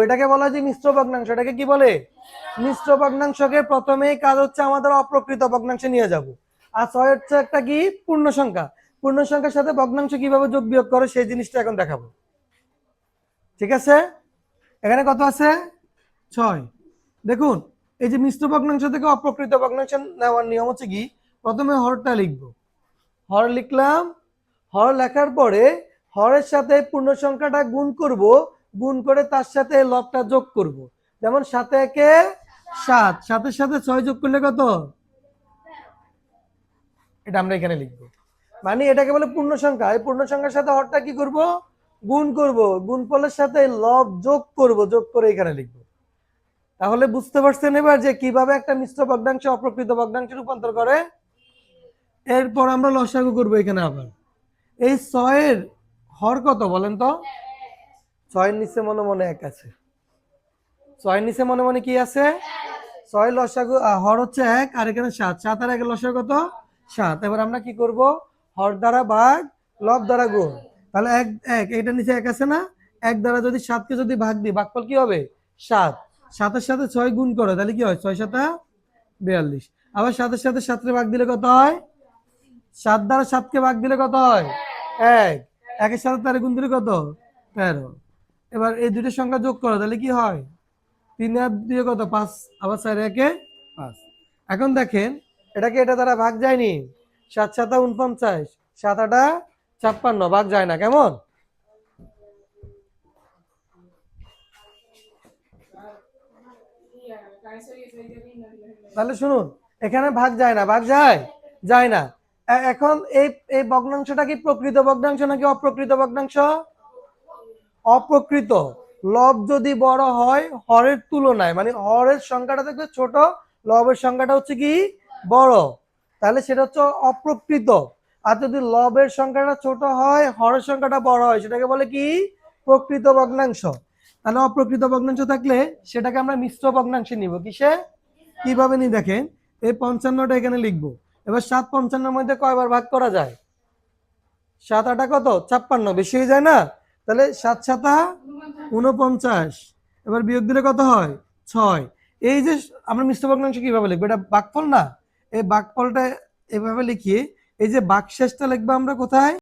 এটাকে বলা হয় যে মিশ্র ভগ্নাংশ। এটাকে কি বলে? মিশ্র ভগ্নাংশকে প্রথমেই কাজ হচ্ছে আমাদের অপ্রকৃত ভগ্নাংশে নিয়ে যাব। আর 6 হচ্ছে একটা কি পূর্ণ সংখ্যা। পূর্ণ সংখ্যার সাথে ভগ্নাংশ কিভাবে যোগ বিয়োগ করে সেই জিনিসটা এখন দেখাবো। ঠিক আছে, এখানে কত আছে? 6। দেখুন, এই যে মিশ্র ভগ্নাংশ থেকে অপ্রকৃত ভগ্নাংশ নেওয়ার নিয়ম হচ্ছে কি, প্রথমে হরটা লিখবো। হর লিখলাম। হর লেখার পরে হরের সাথে পূর্ণ সংখ্যাটা গুণ করব, গুণ করে তার সাথে লবটা যোগ করব। যেমন 7 একে 7, 7-এর সাথে 6 যোগ করলে কত? এটা আমরা এখানে লিখবো। মানে এটাকে বলে পূর্ণ সংখ্যা। এই পূর্ণ সংখ্যার সাথে হরটা কি করব? গুণ করব, গুণফলের সাথে লব যোগ করব, যোগ করে এখানে লিখবো। তাহলে বুঝতে পারছেন এবার যে কিভাবে একটা মিশ্র ভগ্নাংশ অপ্রকৃত ভগ্নাংশে রূপান্তর করে। এরপর আমরা লসাগু করবো এখানে আবার। এই 6-এর হর কত বলেন তো? 6-এর নিচে মনে মনে 1 আছে। 6-এর নিচে মনে মনে কি আছে? 6 লসাগু হর হচ্ছে 1, আর এখানে 7। 7 আর 1 লসাগু কত? 7। এবার আমরা কি করব? হর দ্বারা ভাগ, লব দ্বারা গুণ। তাহলে 1 1, এটার নিচে 1 আছে না? 1 দ্বারা যদি 7-কে যদি ভাগ দিই, ভাগফল কি হবে? 7। 7-এর সাথে 6 গুণ করো, তাহলে কি হয়? 6 7 42। আবার 7-এর সাথে 7-কে ভাগ দিলে কত হয়? 7 দ্বারা 7-কে ভাগ দিলে কত হয়? 1। 1-এর সাথে 13 গুণ দিলে কত? 13। এবার এই দুটো সংখ্যা যোগ করো, তাহলে কি হয়? 3 আর 2 কত? 5। আবার 4 1-এ 5। এখন দেখেন, এটাকে এটা দ্বারা ভাগ যায়নি। 7 7 49, 7 8 56, ভাগ যায় না। কেমন? তাহলে শুনুন, এখানে ভাগ যায় না, ভাগ যায়? যায় না। এখন এই এই ভগ্নাংশটা কি প্রকৃত ভগ্নাংশ নাকি অপ্রকৃত ভগ্নাংশ? অপ্রকৃত। লব যদি বড় হয় হরের তুলনায়, মানে হরের সংখ্যাটা দেখবে ছোট, লবের সংখ্যাটা হচ্ছে কি বড়, তাহলে সেটা হচ্ছে অপ্রকৃত। আর যদি লবের সংখ্যাটা ছোট হয়, হরের সংখ্যাটা বড় হয়, সেটাকে বলে কি প্রকৃত ভগ্নাংশ। তাহলে অপ্রকৃত ভগ্নাংশ থাকলে সেটাকে আমরা মিশ্র ভগ্নাংশে নিব। কিসে? কিভাবে নি দেখেন, এই 55টা এখানে লিখবো। এবার 7 55-এর মধ্যে কয়বার ভাগ করা যায়? 7 8 কত? 56, বেশি হয়ে যায় না? তাহলে 7 7 49। এবার বিয়োগ দিলে কত হয়? 6। এই যে আমরা মিশ্র ভগ্নাংশ কিভাবে লিখবো? এটা ভাগফল না? এই ভাগফলটা এভাবে লিখি। এই যে ভাগশেষটা লিখবো আমরা কোথায়?